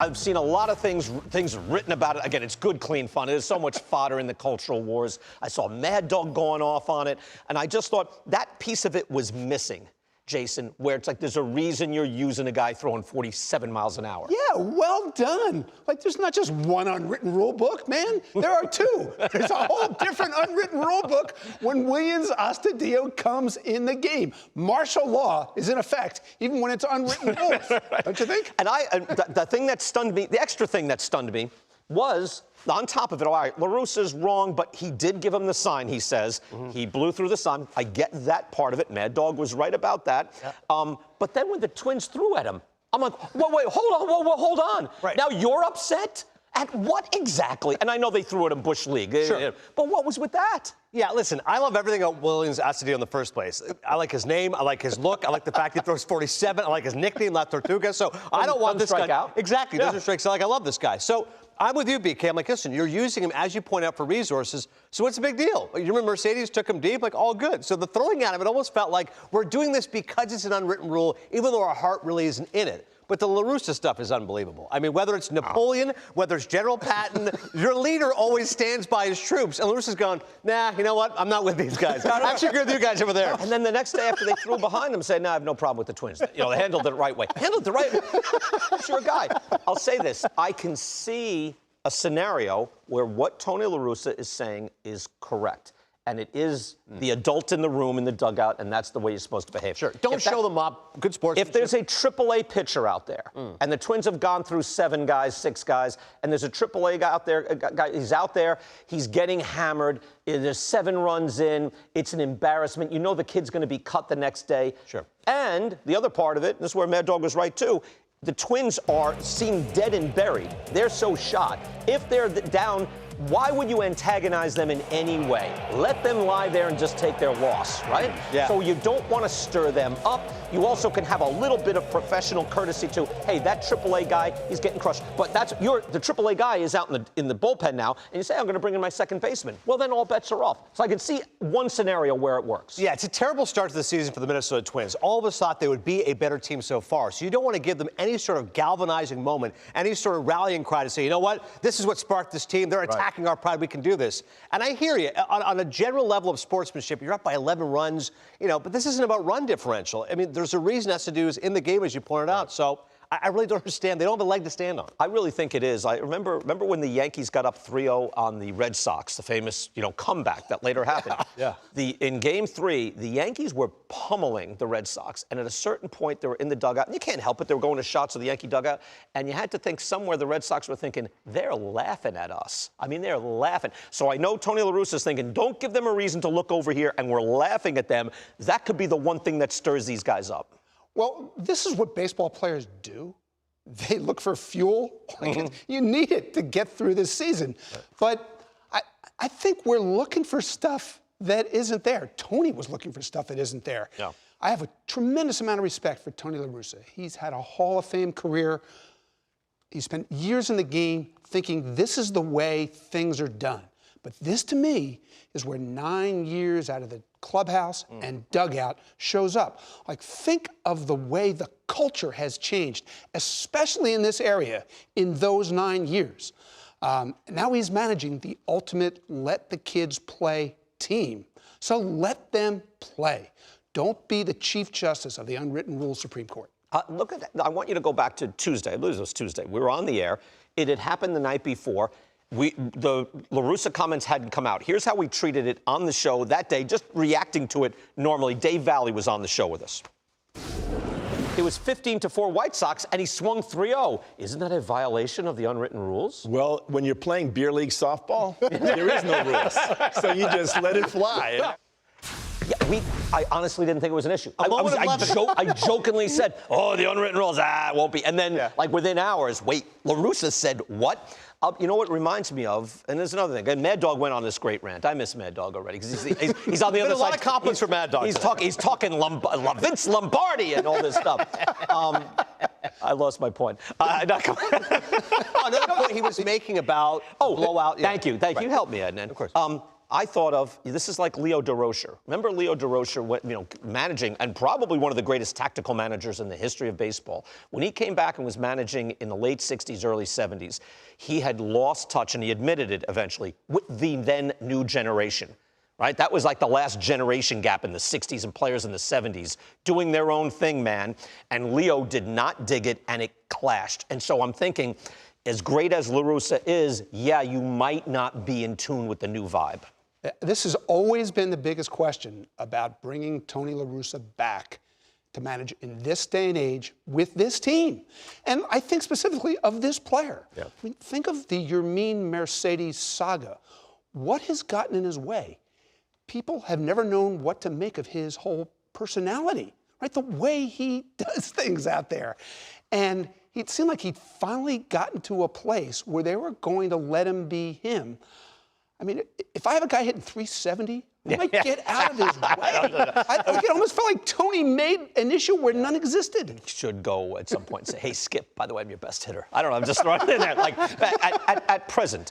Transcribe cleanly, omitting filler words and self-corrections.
I've seen a lot of things written about it. Again, it's good, clean fun. There's so much fodder in the cultural wars. I saw Mad Dog going off on it, and I just thought that piece of it was missing, Jason, where it's like there's a reason you're using a guy throwing 47 miles an hour. Yeah, well done. Like, there's not just one unwritten rule book, man. There are two. There's a whole different unwritten rule book when Willians Astudillo comes in the game. Martial law is in effect, even when it's unwritten rules. Right. Don't you think? And the thing that stunned me, the extra thing that stunned me, was, on top of it, all right, La Russa's wrong, but he did give him the sign, he says. He blew through the sign. I get that part of it. Mad Dog was right about that. Yeah. But then when the Twins threw at him, I'm like, wait, hold on. Right. Now you're upset? At what exactly? And I know they threw it in Bush League. Sure. But what was with that? Yeah, listen, I love everything about Willians Astudillo in the first place. I like his name. I like his look. I like the fact he throws 47. I like his nickname, La Tortuga. So I don't want this guy. Out. Exactly. Doesn't strike. So, I love this guy. So I'm with you, BK. I'm like, listen, you're using him, as you point out, for resources. So what's the big deal? Yermín Mercedes took him deep, like, all good. So the throwing at him, it almost felt like we're doing this because it's an unwritten rule, even though our heart really isn't in it. But the La Russa stuff is unbelievable. I mean, whether it's Napoleon, whether it's General Patton, your leader always stands by his troops. And La Russa's gone, nah, you know what? I'm not with these guys. I actually agree with you guys over there. And then the next day after they threw behind him, said, no, I have no problem with the Twins. You know, they handled it the right way. Handled it the right way. You're a guy. I'll say this. I can see a scenario where what Tony La Russa is saying is correct. And it is the adult in the room in the dugout, and that's the way you're supposed to behave. Sure. Don't show them up. Good sports. If there's a AAA pitcher out there, and the Twins have gone through 7 guys, 6 guys, and there's a AAA guy out there, he's out there, he's getting hammered, there's 7 runs in, it's an embarrassment. You know the kid's going to be cut the next day. Sure. And the other part of it, and this is where Mad Dog was right too, the Twins are seen dead and buried. They're so shot. If they're down, why would you antagonize them in any way? Let them lie there and just take their loss, right? Yeah. So you don't want to stir them up. You also can have a little bit of professional courtesy to, hey, that AAA guy, he's getting crushed. But the AAA guy is out in the bullpen now, and you say, I'm going to bring in my second baseman. Well, then all bets are off. So I can see one scenario where it works. Yeah, it's a terrible start to the season for the Minnesota Twins. All of us thought they would be a better team so far. So you don't want to give them any sort of galvanizing moment, any sort of rallying cry to say, you know what, this is what sparked this team. They're attacking our pride. We can do this. And I hear you. On a general level of sportsmanship, you're up by 11 runs, but this isn't about run differential. I mean, there's a reason Astudillo is in the game, as you pointed out. So I really don't understand. They don't have a leg to stand on. I really think it is. I remember when the Yankees got up 3-0 on the Red Sox, the famous, comeback that later happened. Yeah. In Game 3, the Yankees were pummeling the Red Sox, and at a certain point, they were in the dugout. And you can't help it. They were going to shots of the Yankee dugout, and you had to think somewhere the Red Sox were thinking, they're laughing at us. I mean, they're laughing. So I know Tony La Russa's thinking, don't give them a reason to look over here, and we're laughing at them. That could be the one thing that stirs these guys up. Well, this is what baseball players do. They look for fuel. You need it to get through this season. But I think we're looking for stuff that isn't there. Tony was looking for stuff that isn't there. Yeah. I have a tremendous amount of respect for Tony La Russa. He's had a Hall of Fame career. He spent years in the game thinking this is the way things are done. But this, to me, is where 9 years out of the clubhouse and dugout shows up. Like, think of the way the culture has changed, especially in this area, in those 9 years. Now he's managing the ultimate let the kids play team. So let them play. Don't be the Chief Justice of the unwritten rules Supreme Court. Look at that. I want you to go back to Tuesday. I believe it was Tuesday. We were on the air. It had happened the night before. The La Russa comments hadn't come out. Here's how we treated it on the show that day, just reacting to it normally. Dave Valley was on the show with us. It was 15-4 White Sox, and he swung 3-0. Isn't that a violation of the unwritten rules? Well, when you're playing beer league softball, there is no rules. So you just let it fly. Yeah, I honestly didn't think it was an issue. I jokingly said, oh, the unwritten rules, it won't be. And then, like, within hours, wait, La Russa said what? You know what it reminds me of? And there's another thing. And Mad Dog went on this great rant. I miss Mad Dog already because he's on the other side. A lot of compliments for Mad Dog. He's talking Vince Lombardi and all this stuff. I lost my point. Another point he was making about blowout. Thank you. You helped me, Ednan. Of course. I thought of, this is like Leo DeRocher. Remember Leo DeRocher, managing, and probably one of the greatest tactical managers in the history of baseball. When he came back and was managing in the late 60s, early 70s, he had lost touch, and he admitted it eventually, with the then new generation. Right? That was like the last generation gap in the 60s and players in the 70s doing their own thing, man. And Leo did not dig it, and it clashed. And so I'm thinking, as great as La Russa is, yeah, you might not be in tune with the new vibe. This has always been the biggest question about bringing Tony La Russa back to manage in this day and age with this team. And I think specifically of this player. Yeah. I mean, think of the Yermín Mercedes saga. What has gotten in his way? People have never known what to make of his whole personality, right? The way he does things out there. And it seemed like he'd finally gotten to a place where they were going to let him be him. I mean, if I have a guy hitting 370, I might get out of his way. It almost felt like Tony made an issue where none existed. You should go at some point and say, hey, Skip, by the way, I'm your best hitter. I don't know, I'm just throwing it in there. Like, at present,